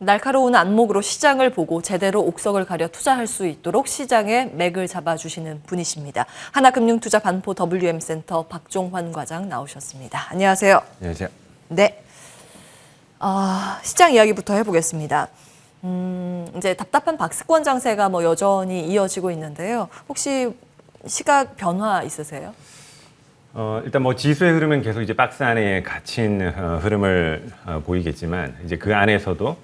날카로운 안목으로 시장을 보고 제대로 옥석을 가려 투자할 수 있도록 시장의 맥을 잡아주시는 분이십니다. 하나금융투자 반포 WM센터 박종환 과장 나오셨습니다. 안녕하세요. 안녕하세요. 네. 시장 이야기부터 해보겠습니다. 이제 답답한 박스권 장세가 여전히 이어지고 있는데요. 혹시 시각 변화 있으세요? 일단 지수의 흐름은 계속 이제 박스 안에 갇힌 흐름을 보이겠지만 이제 그 안에서도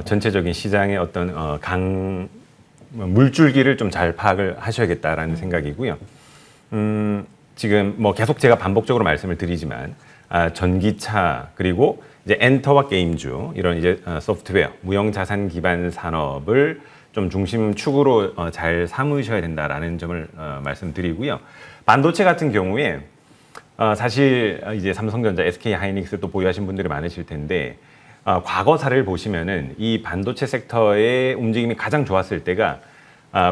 전체적인 시장의 어떤 물줄기를 좀 잘 파악을 하셔야겠다라는 생각이고요. 지금 계속 제가 반복적으로 말씀을 드리지만 전기차 그리고 이제 엔터와 게임주 이런 이제 소프트웨어, 무형 자산 기반 산업을 좀 중심축으로 잘 삼으셔야 된다라는 점을 말씀드리고요. 반도체 같은 경우에 사실 이제 삼성전자, SK 하이닉스 또 보유하신 분들이 많으실 텐데 과거사를 보시면은 이 반도체 섹터의 움직임이 가장 좋았을 때가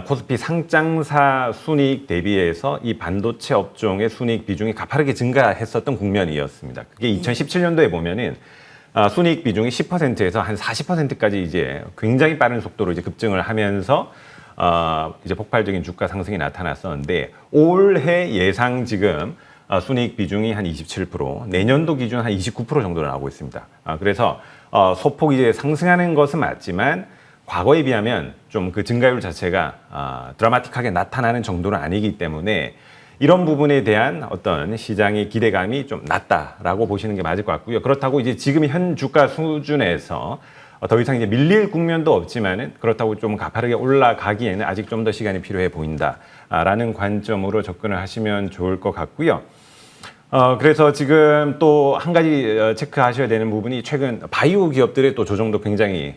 코스피 상장사 순이익 대비해서 이 반도체 업종의 순이익 비중이 가파르게 증가했었던 국면이었습니다. 그게 2017년도에 보면은 순이익 비중이 10%에서 한 40%까지 이제 굉장히 빠른 속도로 이제 급증을 하면서 이제 폭발적인 주가 상승이 나타났었는데 올해 예상 지금 순이익 비중이 한 27%, 내년도 기준 한 29% 정도로 나오고 있습니다. 그래서 소폭 이제 상승하는 것은 맞지만 과거에 비하면 좀 그 증가율 자체가 드라마틱하게 나타나는 정도는 아니기 때문에 이런 부분에 대한 어떤 시장의 기대감이 좀 낮다라고 보시는 게 맞을 것 같고요. 그렇다고 이제 지금 현 주가 수준에서 더 이상 이제 밀릴 국면도 없지만은 그렇다고 좀 가파르게 올라가기에는 아직 좀 더 시간이 필요해 보인다라는 관점으로 접근을 하시면 좋을 것 같고요. 그래서 지금 또 한 가지 체크하셔야 되는 부분이 최근 바이오 기업들의 또 조정도 굉장히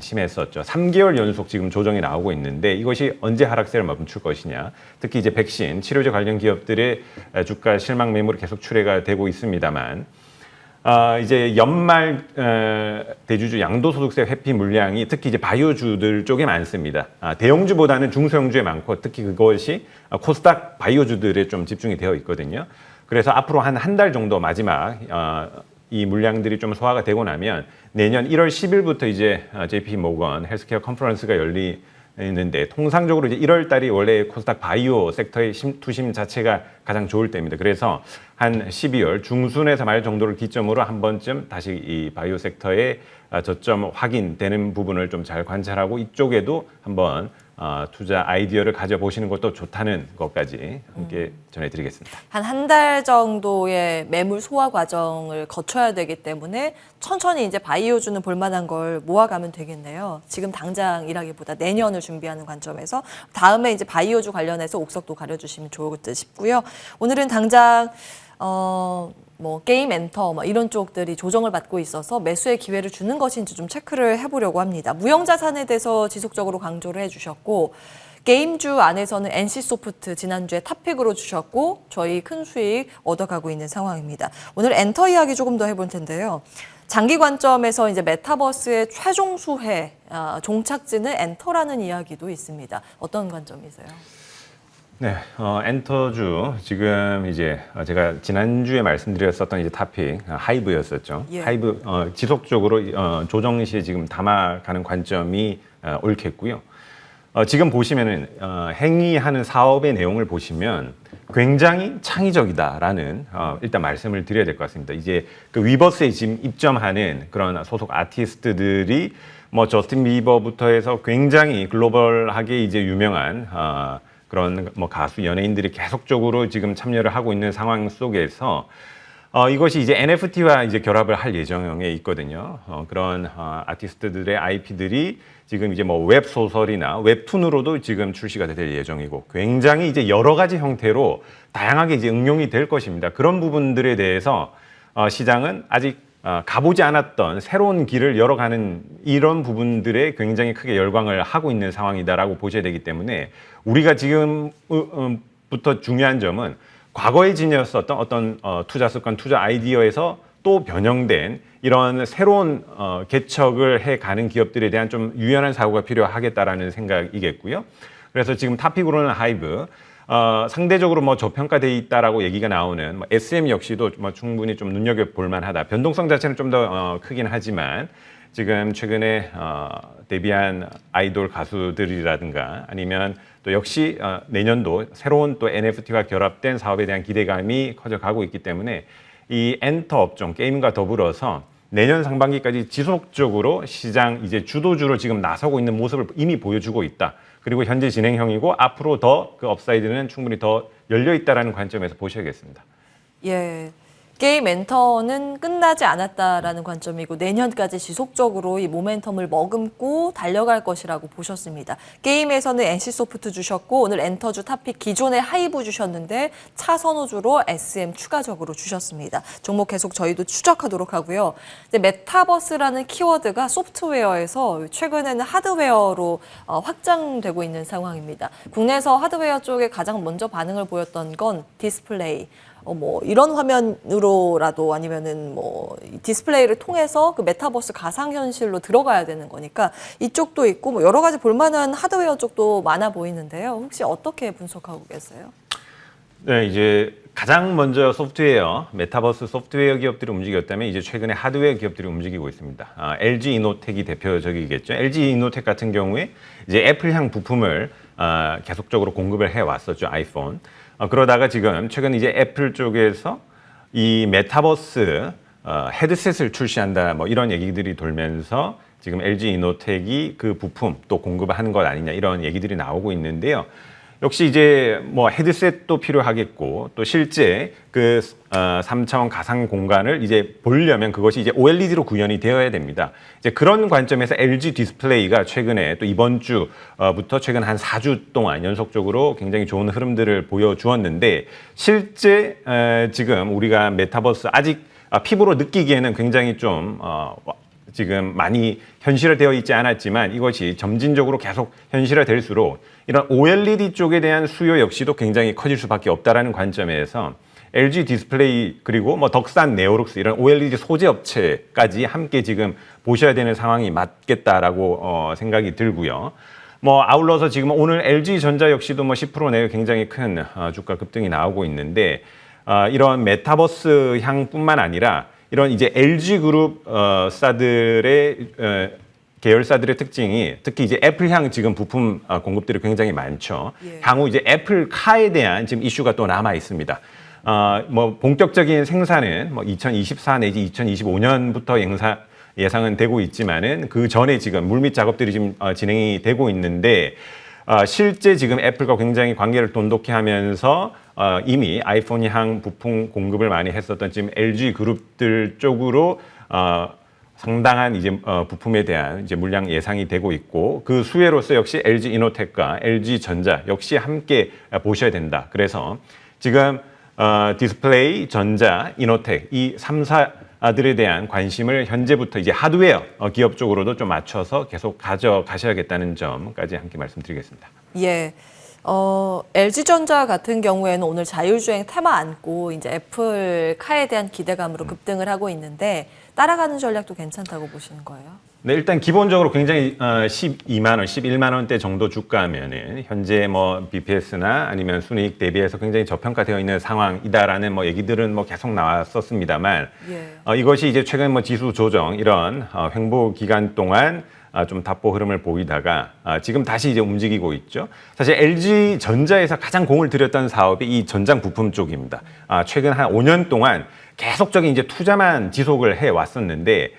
심했었죠. 3개월 연속 지금 조정이 나오고 있는데 이것이 언제 하락세를 멈출 것이냐. 특히 이제 백신, 치료제 관련 기업들의 주가 실망 매물이 계속 출회가 되고 있습니다만 이제 연말 대주주 양도소득세 회피 물량이 특히 이제 바이오주들 쪽에 많습니다. 대형주보다는 중소형주에 많고 특히 그것이 코스닥 바이오주들에 좀 집중이 되어 있거든요. 그래서 앞으로 한 달 정도 마지막 이 물량들이 좀 소화가 되고 나면 내년 1월 10일부터 이제 JP 모건 헬스케어 컨퍼런스가 열리는데 통상적으로 이제 1월 달이 원래 코스닥 바이오 섹터의 투심 자체가 가장 좋을 때입니다. 그래서 한 12월 중순에서 말 정도를 기점으로 한 번쯤 다시 이 바이오 섹터의 저점 확인되는 부분을 좀 잘 관찰하고 이쪽에도 한번 투자 아이디어를 가져보시는 것도 좋다는 것까지 함께 전해드리겠습니다. 한 달 정도의 매물 소화 과정을 거쳐야 되기 때문에 천천히 이제 바이오주는 볼만한 걸 모아가면 되겠네요. 지금 당장이라기보다 내년을 준비하는 관점에서 다음에 이제 바이오주 관련해서 옥석도 가려주시면 좋을 듯 싶고요. 오늘은 당장 게임 엔터 이런 쪽들이 조정을 받고 있어서 매수의 기회를 주는 것인지 좀 체크를 해보려고 합니다. 무형자산에 대해서 지속적으로 강조를 해주셨고 게임주 안에서는 NC소프트 지난주에 탑픽으로 주셨고 저희 큰 수익 얻어가고 있는 상황입니다. 오늘 엔터 이야기 조금 더 해볼 텐데요. 장기 관점에서 이제 메타버스의 최종 수혜, 종착지는 엔터라는 이야기도 있습니다. 어떤 관점이세요? 네, 엔터주 지금 이제 제가 지난주에 말씀드렸었던 이제 타픽 하이브였었죠. 예. 하이브 지속적으로 조정 시에 지금 담아가는 관점이 옳겠고요. 지금 보시면은 행위하는 사업의 내용을 보시면 굉장히 창의적이다라는 일단 말씀을 드려야 될 것 같습니다. 이제 그 위버스에 지금 입점하는 그런 소속 아티스트들이 저스틴 비버부터 해서 굉장히 글로벌하게 이제 유명한 그런 가수 연예인들이 계속적으로 지금 참여를 하고 있는 상황 속에서 이것이 이제 NFT와 이제 결합을 할 예정에 있거든요. 그런 아티스트들의 IP들이 지금 이제 웹 소설이나 웹툰으로도 지금 출시가 될 예정이고 굉장히 이제 여러 가지 형태로 다양하게 이제 응용이 될 것입니다. 그런 부분들에 대해서 시장은 아직 가보지 않았던 새로운 길을 열어가는 이런 부분들에 굉장히 크게 열광을 하고 있는 상황이다라고 보셔야 되기 때문에 우리가 지금부터 중요한 점은 과거에 지녔었던 어떤 투자 습관, 투자 아이디어에서 또 변형된 이런 새로운 개척을 해가는 기업들에 대한 좀 유연한 사고가 필요하겠다라는 생각이겠고요. 그래서 지금 탑픽으로는 하이브, 상대적으로 저평가돼 있다라고 얘기가 나오는 SM 역시도 충분히 좀 눈여겨볼 만하다. 변동성 자체는 좀 더 크긴 하지만 지금 최근에 데뷔한 아이돌 가수들이라든가 아니면 또 역시 내년도 새로운 또 NFT와 결합된 사업에 대한 기대감이 커져가고 있기 때문에 이 엔터 업종 게임과 더불어서 내년 상반기까지 지속적으로 시장 이제 주도주로 지금 나서고 있는 모습을 이미 보여주고 있다. 그리고 현재 진행형이고 앞으로 더 그 업사이드는 충분히 더 열려 있다라는 관점에서 보셔야겠습니다. 예. 게임 엔터는 끝나지 않았다라는 관점이고 내년까지 지속적으로 이 모멘텀을 머금고 달려갈 것이라고 보셨습니다. 게임에서는 NC소프트 주셨고 오늘 엔터주 탑픽 기존의 하이브 주셨는데 차선호주로 SM 추가적으로 주셨습니다. 종목 계속 저희도 추적하도록 하고요. 이제 메타버스라는 키워드가 소프트웨어에서 최근에는 하드웨어로 확장되고 있는 상황입니다. 국내에서 하드웨어 쪽에 가장 먼저 반응을 보였던 건 디스플레이. 뭐 이런 화면으로라도 아니면은 뭐 디스플레이를 통해서 그 메타버스 가상현실로 들어가야 되는 거니까 이쪽도 있고 뭐 여러 가지 볼만한 하드웨어 쪽도 많아 보이는데요. 혹시 어떻게 분석하고 계세요? 네, 이제 가장 먼저 소프트웨어, 메타버스 소프트웨어 기업들이 움직였다면 이제 최근에 하드웨어 기업들이 움직이고 있습니다. LG 이노텍이 대표적이겠죠. LG 이노텍 같은 경우에 이제 애플향 부품을 계속적으로 공급을 해 왔었죠. 아이폰. 그러다가 지금 최근 이제 애플 쪽에서 이 메타버스 헤드셋을 출시한다 뭐 이런 얘기들이 돌면서 지금 LG 이노텍이 그 부품 또 공급을 하는 것 아니냐 이런 얘기들이 나오고 있는데요. 역시 이제 뭐 헤드셋도 필요하겠고 또 실제 그 3차원 가상 공간을 이제 보려면 그것이 이제 OLED로 구현이 되어야 됩니다. 이제 그런 관점에서 LG 디스플레이가 최근에 또 이번 주부터 최근 한 4주 동안 연속적으로 굉장히 좋은 흐름들을 보여주었는데 실제 지금 우리가 메타버스 아직 피부로 느끼기에는 굉장히 좀 지금 많이 현실화되어 있지 않았지만 이것이 점진적으로 계속 현실화될수록 이런 OLED 쪽에 대한 수요 역시도 굉장히 커질 수밖에 없다라는 관점에서 LG 디스플레이 그리고 뭐 덕산 네오룩스 이런 OLED 소재 업체까지 함께 지금 보셔야 되는 상황이 맞겠다라고 생각이 들고요. 뭐 아울러서 지금 오늘 LG전자 역시도 뭐 10% 내외 굉장히 큰 주가 급등이 나오고 있는데 이런 메타버스 향뿐만 아니라 이런 이제 LG그룹 사들의 계열사들의 특징이 특히 이제 애플향 지금 부품 공급들이 굉장히 많죠. 예. 향후 이제 애플카에 대한 지금 이슈가 또 남아 있습니다. 뭐 본격적인 생산은 뭐 2024 내지 2025년부터 예상은 되고 있지만은 그 전에 지금 물밑 작업들이 지금 진행이 되고 있는데 실제 지금 애플과 굉장히 관계를 돈독히 하면서 이미 아이폰향 부품 공급을 많이 했었던 지금 LG 그룹들 쪽으로 상당한 이제 부품에 대한 이제 물량 예상이 되고 있고 그 수혜로서 역시 LG 이노텍과 LG 전자 역시 함께 보셔야 된다. 그래서 지금 디스플레이, 전자, 이노텍 이 3사들에 대한 관심을 현재부터 이제 하드웨어 기업 쪽으로도 좀 맞춰서 계속 가져가셔야겠다는 점까지 함께 말씀드리겠습니다. 예. LG전자 같은 경우에는 오늘 자율주행 테마 안고 이제 애플카에 대한 기대감으로 급등을 하고 있는데 따라가는 전략도 괜찮다고 보시는 거예요? 네, 일단 기본적으로 굉장히 12만 원, 11만 원대 정도 주가면은 현재 뭐 BPS나 아니면 순이익 대비해서 굉장히 저평가되어 있는 상황이다라는 뭐 얘기들은 뭐 계속 나왔었습니다만 예. 이것이 이제 최근 뭐 지수 조정 이런 횡보 기간 동안 좀 답보 흐름을 보이다가 지금 다시 이제 움직이고 있죠. 사실 LG 전자에서 가장 공을 들였던 사업이 이 전장 부품 쪽입니다. 최근 한 5년 동안 계속적인 이제 투자만 지속을 해 왔었는데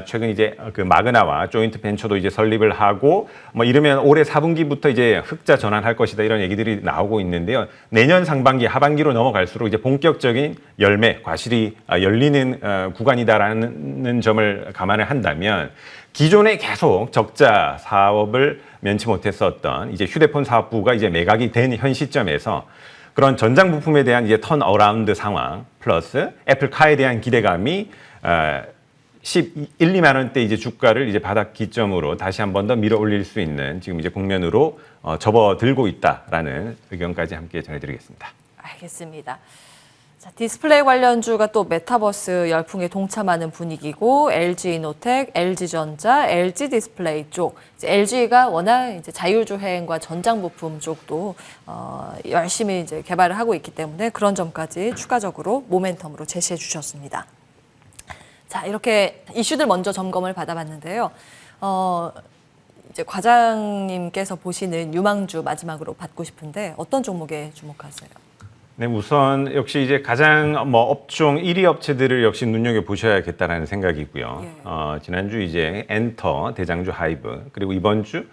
최근 이제 그 마그나와 조인트 벤처도 이제 설립을 하고 뭐 이러면 올해 4분기부터 이제 흑자 전환할 것이다 이런 얘기들이 나오고 있는데요. 내년 상반기 하반기로 넘어갈수록 이제 본격적인 열매 과실이 열리는 구간이다라는 점을 감안을 한다면 기존에 계속 적자 사업을 면치 못했었던 이제 휴대폰 사업부가 이제 매각이 된 현 시점에서 그런 전장 부품에 대한 이제 턴 어라운드 상황 플러스 애플카에 대한 기대감이 11, 2만 원대 이제 주가를 이제 바닥 기점으로 다시 한 번 더 밀어 올릴 수 있는 지금 이제 국면으로 접어들고 있다라는 의견까지 함께 전해드리겠습니다. 알겠습니다. 자, 디스플레이 관련주가 또 메타버스 열풍에 동참하는 분위기고 LG이노텍, LG전자, LG디스플레이 쪽 이제 LG가 워낙 이제 자율주행과 전장 부품 쪽도 열심히 이제 개발을 하고 있기 때문에 그런 점까지 추가적으로 모멘텀으로 제시해 주셨습니다. 자, 이렇게 이슈들 먼저 점검을 받아봤는데요. 이제 과장님께서 보시는 유망주 마지막으로 받고 싶은데 어떤 종목에 주목하세요? 네, 우선 역시 이제 가장 뭐 업종 1위 업체들을 역시 눈여겨 보셔야겠다라는 생각이고요. 예. 지난주 이제 엔터 대장주 하이브, 그리고 이번 주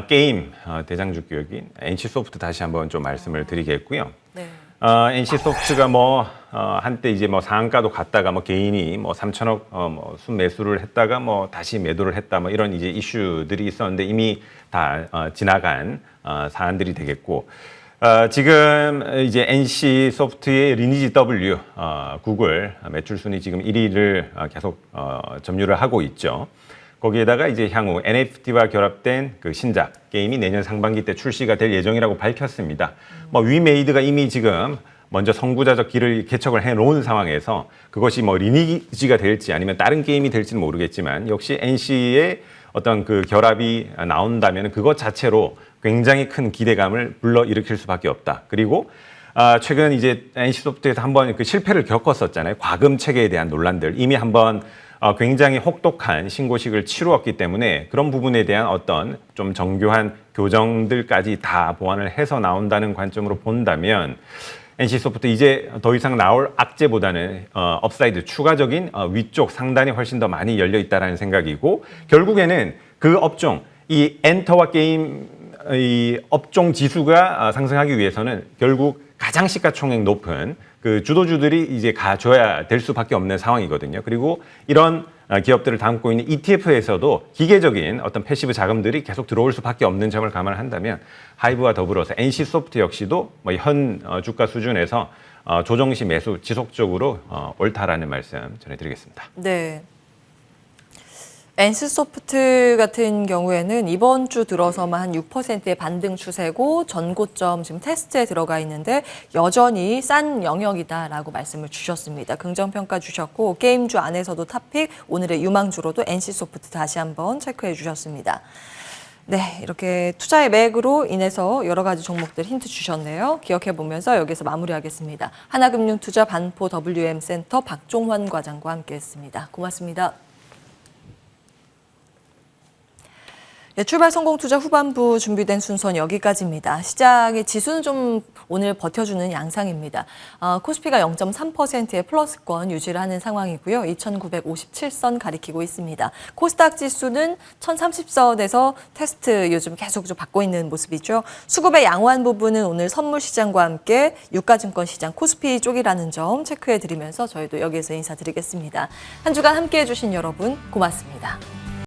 게임 대장주 기업인 NC소프트 다시 한번 좀 말씀을 드리겠고요. 네. NC소프트가 뭐 한때 이제 뭐 상한가도 갔다가 뭐 개인이 뭐 3천억 뭐 순매수를 했다가 뭐 다시 매도를 했다 뭐 이런 이제 이슈들이 있었는데 이미 다 지나간 사안들이 되겠고, 지금 이제 NC소프트의 리니지 W 구글 매출 순위 지금 1위를 계속 점유를 하고 있죠. 거기에다가 이제 향후 NFT와 결합된 그 신작 게임이 내년 상반기 때 출시가 될 예정이라고 밝혔습니다. 뭐 위메이드가 이미 지금 먼저 선구자적 길을 개척을 해놓은 상황에서 그것이 뭐 리니지가 될지 아니면 다른 게임이 될지는 모르겠지만 역시 NC의 어떤 그 결합이 나온다면 그것 자체로 굉장히 큰 기대감을 불러일으킬 수밖에 없다. 그리고 최근 이제 NC소프트에서 한번 그 실패를 겪었었잖아요. 과금 체계에 대한 논란들 이미 한번 굉장히 혹독한 신고식을 치루었기 때문에 그런 부분에 대한 어떤 좀 정교한 교정들까지 다 보완을 해서 나온다는 관점으로 본다면 NC소프트 이제 더 이상 나올 악재보다는 업사이드 추가적인 위쪽 상단이 훨씬 더 많이 열려 있다라는 생각이고, 결국에는 그 업종 이 엔터와 게임 이 업종 지수가 상승하기 위해서는 결국 가장 시가총액 높은 그 주도주들이 이제 가져야 될 수밖에 없는 상황이거든요. 그리고 이런 기업들을 담고 있는 ETF에서도 기계적인 어떤 패시브 자금들이 계속 들어올 수밖에 없는 점을 감안한다면 하이브와 더불어서 NC소프트 역시도 뭐 현 주가 수준에서 조정 시 매수 지속적으로 옳다라는 말씀 전해드리겠습니다. 네. NC소프트 같은 경우에는 이번 주 들어서만 한 6%의 반등 추세고 전고점 지금 테스트에 들어가 있는데 여전히 싼 영역이다라고 말씀을 주셨습니다. 긍정평가 주셨고 게임주 안에서도 탑픽, 오늘의 유망주로도 NC소프트 다시 한번 체크해 주셨습니다. 네, 이렇게 투자의 맥으로 인해서 여러 가지 종목들 힌트 주셨네요. 기억해 보면서 여기서 마무리하겠습니다. 하나금융투자 반포 WM센터 박종환 과장과 함께했습니다. 고맙습니다. 네, 출발 성공 투자 후반부 준비된 순서는 여기까지입니다. 시장의 지수는 좀 오늘 버텨주는 양상입니다. 코스피가 0.3%의 플러스권 유지를 하는 상황이고요. 2,957선 가리키고 있습니다. 코스닥 지수는 1,030선에서 테스트 요즘 계속 좀 받고 있는 모습이죠. 수급의 양호한 부분은 오늘 선물 시장과 함께 유가증권 시장 코스피 쪽이라는 점 체크해 드리면서 저희도 여기에서 인사드리겠습니다. 한 주간 함께해 주신 여러분 고맙습니다.